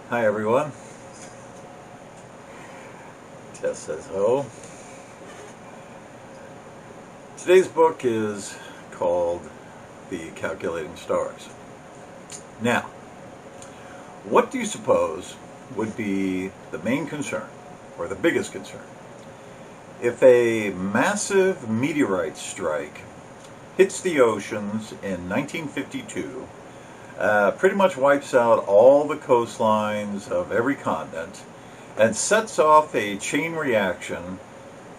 Hi everyone. Tess says ho. Today's book is called The Calculating Stars. Now, what do you suppose would be the main concern, or the biggest concern, if a massive meteorite strike hits the oceans in 1952, pretty much wipes out all the coastlines of every continent, and sets off a chain reaction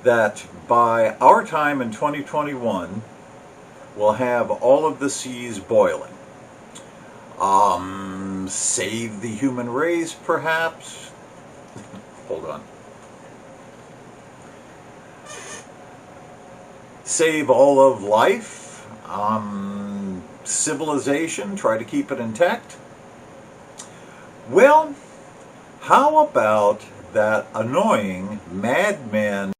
that by our time in 2021 will have all of the seas boiling? Save the human race, perhaps? Hold on. Save all of life? Civilization? Try to keep it intact? Well, how about that annoying Mad Men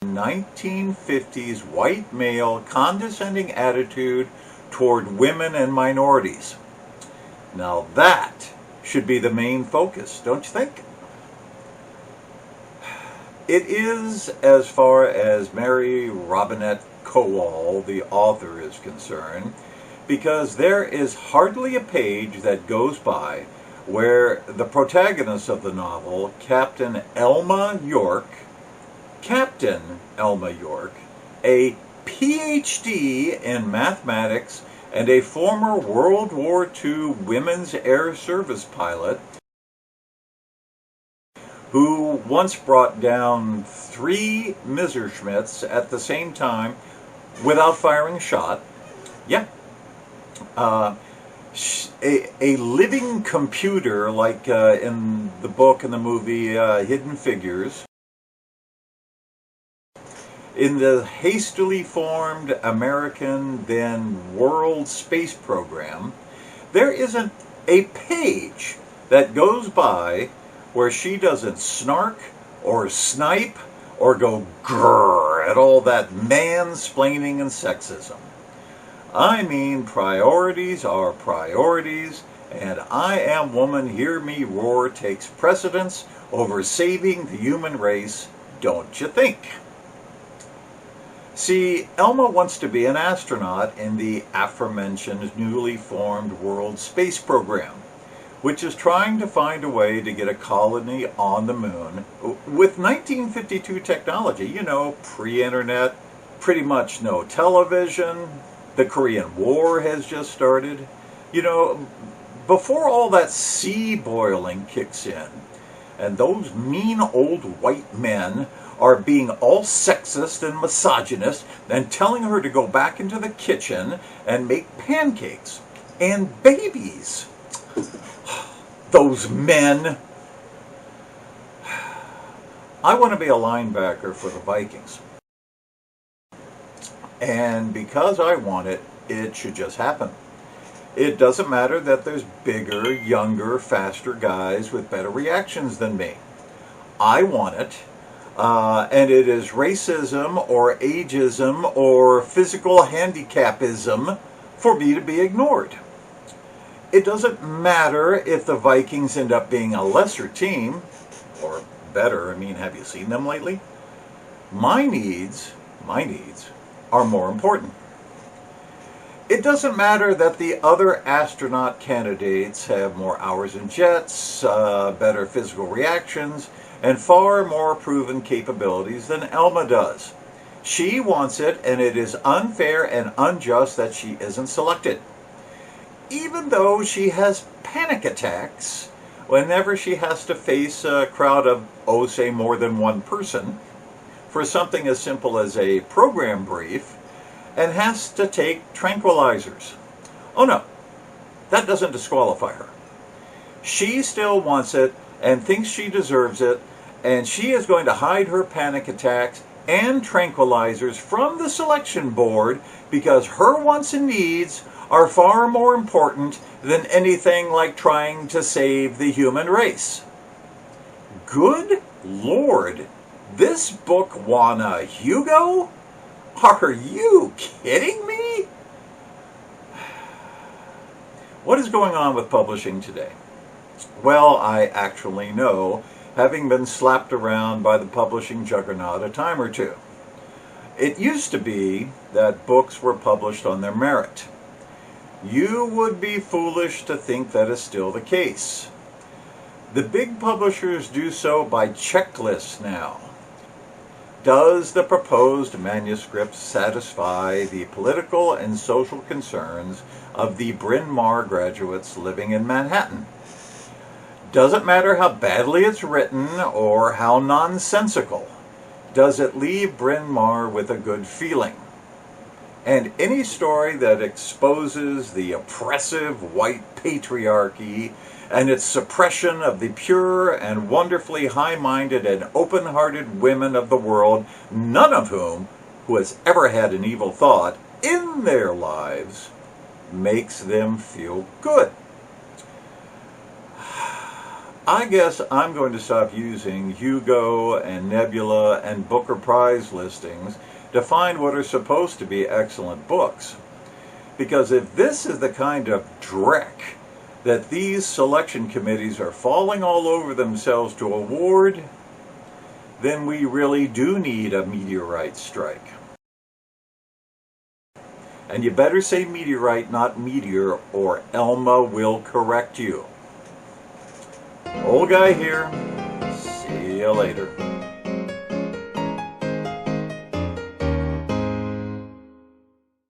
1950s white male condescending attitude toward women and minorities? Now that should be the main focus, don't you think? It is, as far as Mary Robinette Kowal, the author, is concerned, because there is hardly a page that goes by where the protagonist of the novel, Captain Elma York, a PhD in mathematics and a former World War II Women's Air Service pilot, who once brought down 3 Messerschmitts at the same time without firing a shot. Yeah. A living computer, like in the book and the movie Hidden Figures. In the hastily formed American, then World Space Program, there isn't a page that goes by where she doesn't snark or snipe or go grrr at all that mansplaining and sexism. I mean, priorities are priorities, and I Am Woman, Hear Me Roar takes precedence over saving the human race, don't you think? See, Elma wants to be an astronaut in the aforementioned newly formed World Space Program, which is trying to find a way to get a colony on the moon with 1952 technology, pre-internet, pretty much no television. The Korean War has just started. Before all that sea boiling kicks in, and those mean old white men are being all sexist and misogynist and telling her to go back into the kitchen and make pancakes and babies. Those men. I want to be a linebacker for the Vikings. And because I want it, it should just happen. It doesn't matter that there's bigger, younger, faster guys with better reactions than me. I want it. And it is racism or ageism or physical handicapism for me to be ignored. It doesn't matter if the Vikings end up being a lesser team, or better. I mean, have you seen them lately? My needs are more important. It doesn't matter that the other astronaut candidates have more hours in jets, better physical reactions, and far more proven capabilities than Elma does. She wants it, and it is unfair and unjust that she isn't selected. Even though she has panic attacks whenever she has to face a crowd of, say, more than one person for something as simple as a program brief, and has to take tranquilizers. Oh no, that doesn't disqualify her. She still wants it and thinks she deserves it, and she is going to hide her panic attacks and tranquilizers from the selection board because her wants and needs are far more important than anything like trying to save the human race. Good Lord, this book won a Hugo? Are you kidding me? What is going on with publishing today? Well, I actually know, having been slapped around by the publishing juggernaut a time or two. It used to be that books were published on their merit. You would be foolish to think that is still the case. The big publishers do so by checklists now. Does the proposed manuscript satisfy the political and social concerns of the Bryn Mawr graduates living in Manhattan? Doesn't matter how badly it's written or how nonsensical. Does it leave Bryn Mawr with a good feeling? And any story that exposes the oppressive white patriarchy and its suppression of the pure and wonderfully high-minded and open-hearted women of the world, none of whom who has ever had an evil thought in their lives, makes them feel good. I guess I'm going to stop using Hugo and Nebula and Booker Prize listings to find what are supposed to be excellent books. Because if this is the kind of dreck that these selection committees are falling all over themselves to award, then we really do need a meteorite strike. And you better say meteorite, not meteor, or Elma will correct you. Old guy here. See you later.